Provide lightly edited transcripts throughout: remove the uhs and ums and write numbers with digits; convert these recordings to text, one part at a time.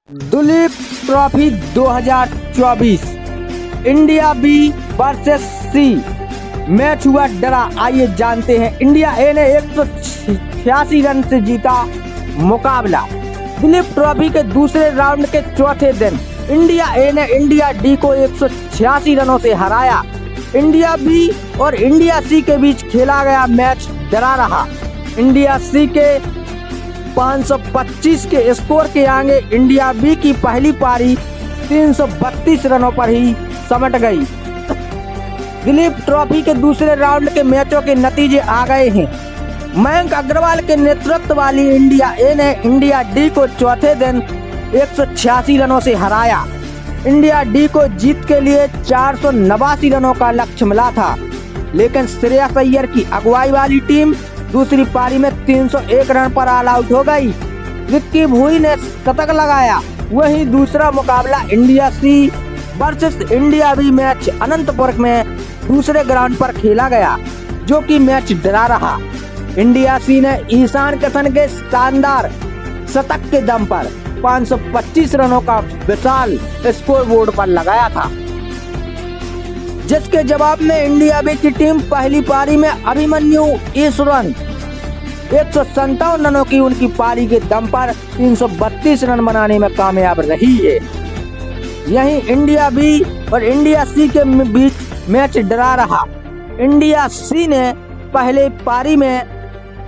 Duleep trophy 2024 India B versus C match हुआ draw. आइए जानते हैं। इंडिया ए ने 186 रन से जीता मुकाबला। दुलीप ट्रॉफी के दूसरे राउंड के चौथे दिन इंडिया ए ने इंडिया डी को 186 रनों से हराया। इंडिया बी और इंडिया सी के बीच खेला गया मैच डरा रहा। इंडिया सी के 525 के स्कोर के आगे इंडिया बी की पहली पारी 332 रनों पर ही समट गई। दुलीप ट्रॉफी के दूसरे राउंड के मैचों के नतीजे आ गए हैं। मयंक अग्रवाल के नेतृत्व वाली इंडिया ए ने इंडिया डी को चौथे दिन 186 रनों से हराया। इंडिया डी को जीत के लिए 489 रनों का लक्ष्य मिला था, लेकिन श्रेयस अय्यर की अगुवाई वाली टीम दूसरी पारी में 301 रन पर ऑल आउट हो गई। रिक्की भुई ने शतक लगाया। वहीं दूसरा मुकाबला India C versus India B match Anantapur में दूसरे ग्राउंड पर खेला गया, जो कि मैच डरा रहा। इंडिया सी ने ईशान किशन के शानदार शतक के दम पर 525 रनों का विशाल स्कोर बोर्ड पर लगाया था, जिसके जवाब में इंडिया बी की टीम पहली पारी में अभिमन्यु ईश्वरन 157 रनों की उनकी पारी के दम पर 332 रन बनाने में कामयाब रही है। यहीं इंडिया बी और इंडिया सी के बीच मैच डरा रहा। इंडिया सी ने पहले पारी में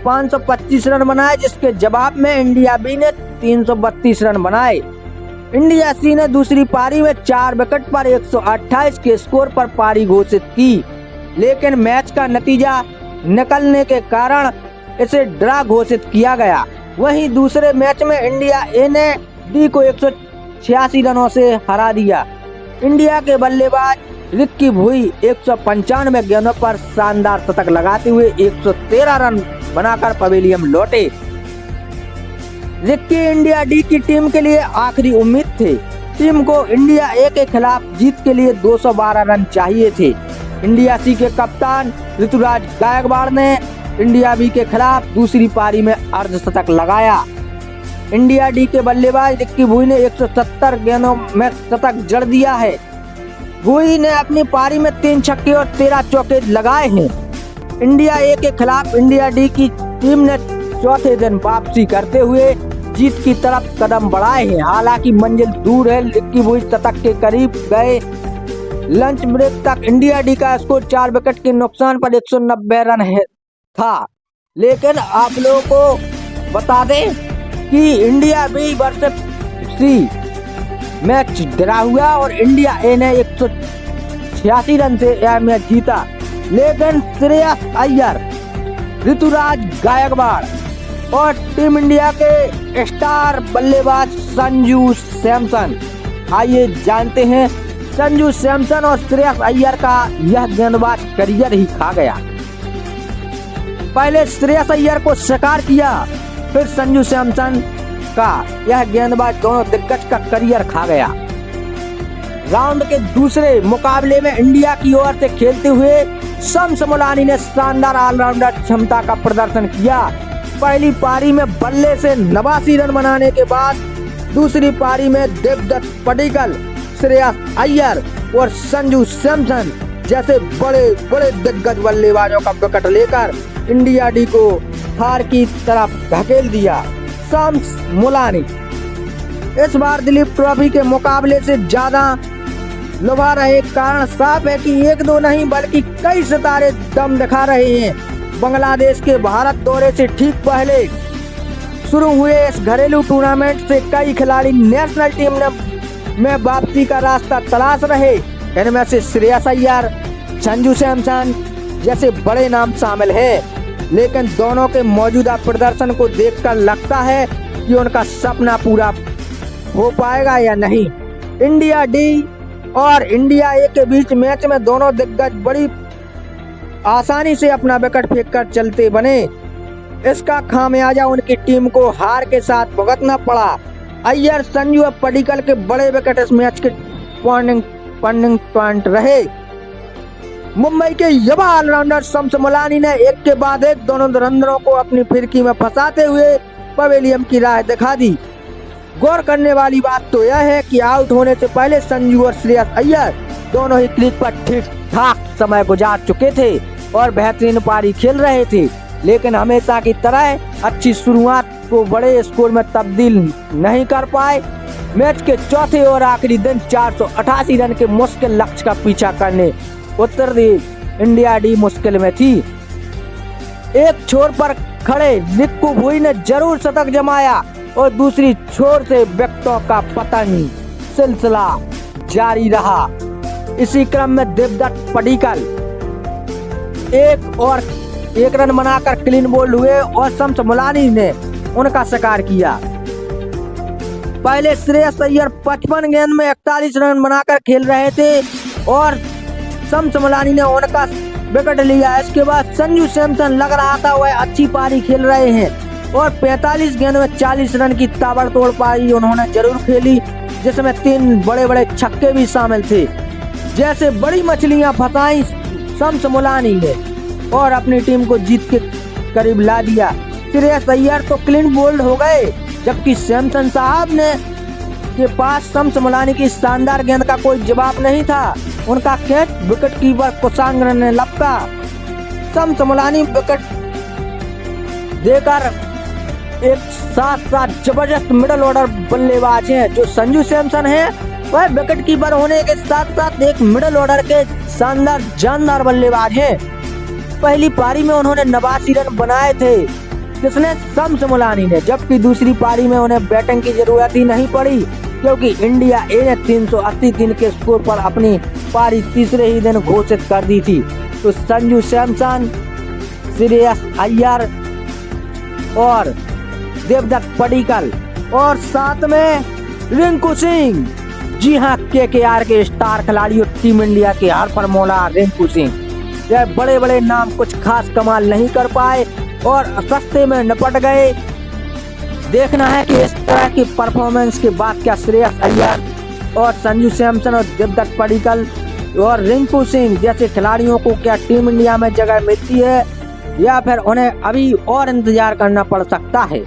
525 रन बनाए, जिसके जवाब में इंडिया बी ने 332 रन बनाए। इंडिया सी ने दूसरी पारी में 4 विकेट पर 128 के स्कोर पर पारी घोषित की, लेकिन मैच का नतीजा निकलने के कारण इसे ड्रा घोषित किया गया। वहीं दूसरे मैच में इंडिया ए ने डी को 186 रनों से हरा दिया। इंडिया के बल्लेबाज रिक्की भुई 195 गेंदों पर शानदार शतक लगाते हुए 113 रन बनाकर पवेलियन लौटे। रिक्की इंडिया डी की टीम के लिए आखिरी उम्मीद थे। टीम को इंडिया ए के खिलाफ जीत के लिए 212 रन चाहिए थे। इंडिया सी के कप्तान ऋतुराज गायकवाड़ ने इंडिया बी के खिलाफ दूसरी पारी में अर्धशतक लगाया। इंडिया डी के बल्लेबाज रिक्की भुई ने 170 गेंदों में शतक जड़ दिया है। भुई ने अपनी पारी में 3 छक्के और 13 चौके लगाए हैं। इंडिया ए के खिलाफ इंडिया डी की टीम ने चौथे दिन वापसी करते हुए जीत की तरफ कदम बढ़ाए हैं। हालांकि मंजिल दूर है। रिक्की भुई शतक के करीब गए। लंच ब्रेक तक इंडिया डी का स्कोर 4 विकेट के नुकसान पर 190 रन था, लेकिन आप लोगों को बता दें कि India B versus C match draw हुआ और इंडिया ए ने 186 रन से यह मैच जीता, लेकिन श्रेयस अय्यर, ऋतुराज गायकवाड़ और टीम इंडिया के स्टार बल्लेबाज संजू सैमसन। आइए जानते हैं। संजू सैमसन और श्रेयस अय्यर का यह गेंदबाज करियर ही खा गया। पहले श्रेयस अय्यर को शिकार किया, फिर संजू सैमसन का यह गेंदबाज दोनों दिग्गज का करियर खा गया। राउंड के दूसरे मुकाबले में इंडिया की ओर से खेलते हुए शम्स मुलानी ने शानदार ऑलराउंडर क्षमता का प्रदर्शन किया। पहली पारी में बल्ले से 89 रन बनाने के बाद दूसरी पारी में देवदत्त पडिक्कल, श्रेयस अय्यर और संजू सैमसन जैसे बड़े बड़े दिग्गज बल्लेबाजों का विकेट लेकर इंडिया डी को हार की तरफ धकेल दिया। शम्स मुलानी इस बार दिलीप ट्रॉफी के मुकाबले से ज्यादा लुभा रहे। कारण साफ है कि एक दो नहीं बल्कि कई सितारे दम दिखा रहे हैं। बांग्लादेश के भारत दौरे से ठीक पहले शुरू हुए इस घरेलू टूर्नामेंट से कई खिलाड़ी नेशनल टीम में वापसी का रास्ता तलाश रहे। इनमें से श्रेयस अय्यर, संजू सैमसन जैसे बड़े नाम शामिल हैं, लेकिन दोनों के मौजूदा प्रदर्शन को देखकर लगता है कि उनका सपना पूरा हो पाएगा या नहीं। इंडिया डी और इंडिया ए के बीच मैच में दोनों दिग्गज बड़ी आसानी से अपना विकेट फेंककर चलते बने। इसका खामियाजा उनकी टीम को हार के साथ भुगतना पड़ा। अय्यर, संजू और पडिक्कल के बड़े विकेट इस मैच के टर्निंग पॉइंट रहे। मुंबई के युवा ऑलराउंडर शम्स मुलानी ने एक के बाद एक दोनों धुरंधरों को अपनी फिरकी में फंसाते हुए पवेलियन की राह दिखा दी। गौर करने वाली बात तो यह है कि आउट होने से पहले संजू और श्रेयस अय्यर दोनों ही क्रीज पर ठीक ठाक समय गुजार चुके थे और बेहतरीन पारी खेल रहे थे, लेकिन हमेशा की तरह अच्छी शुरुआत को बड़े स्कोर में तब्दील नहीं कर पाए। मैच के चौथे और आखिरी दिन 488 रन के मुश्किल लक्ष्य का पीछा करने उतरी इंडिया डी मुश्किल में थी। एक छोर पर खड़े रिंकू भुई ने जरूर शतक जमाया और दूसरी छोर से विकेटों का पतन सिलसिला जारी रहा। इसी क्रम में देवदत्त पडिक्कल एक रन बनाकर क्लीन बोल्ड हुए और शम्स मुलानी ने उनका शिकार किया। पहले श्रेयस अय्यर 55 गेंद में 41 रन बनाकर खेल रहे थे और शम्स मुलानी ने उनका विकेट लिया। इसके बाद संजू सैमसन लग रहा था वह अच्छी पारी खेल रहे हैं और 45 गेंद में 40 रन की ताबड़तोड़ पारी उन्होंने जरूर खेली, जिसमें 3 बड़े बड़े छक्के भी शामिल थे। जैसे बड़ी मछलियां फंसाई शम्स मुलानी ने और अपनी टीम को जीत के करीब ला दिया। श्रेयस अय्यर तो क्लीन बोल्ड हो गए, जबकि सैमसन साहब ने के पास शम्स मुलानी की शानदार गेंद का कोई जवाब नहीं था। उनका कैच विकेट कीपर कुशांग्र ने लपका। शम्स मुलानी विकेट देकर एक साथ जबरदस्त मिडल ऑर्डर बल्लेबाज हैं। जो संजू सैमसन है वह विकेट कीपर होने के साथ साथ एक मिडल ऑर्डर के शानदार जानदार बल्लेबाज हैं। पहली पारी में उन्होंने 89 रन बनाए थे, जिसने शम्स मुलानी ने, जबकि दूसरी पारी में उन्हें बैटिंग की जरूरत ही नहीं पड़ी क्योंकि इंडिया ए ने 383 के स्कोर पर अपनी पारी तीसरे ही दिन घोषित कर दी थी। तो संजू सैमसन, श्रेयस अय्यर और देवदत्त पडिक्कल और साथ में रिंकू सिंह, जी हाँ, केकेआर के स्टार खिलाड़ी और टीम इंडिया के हर मौला रिंकू सिंह, यह बड़े बड़े नाम कुछ खास कमाल नहीं कर पाए और सस्ते में निपट गए। देखना है कि इस तरह की परफॉर्मेंस के बाद क्या श्रेयस अय्यर और संजू सैमसन और देवदत्त पडिक्कल और रिंकू सिंह जैसे खिलाड़ियों को क्या टीम इंडिया में जगह मिलती है या फिर उन्हें अभी और इंतजार करना पड़ सकता है।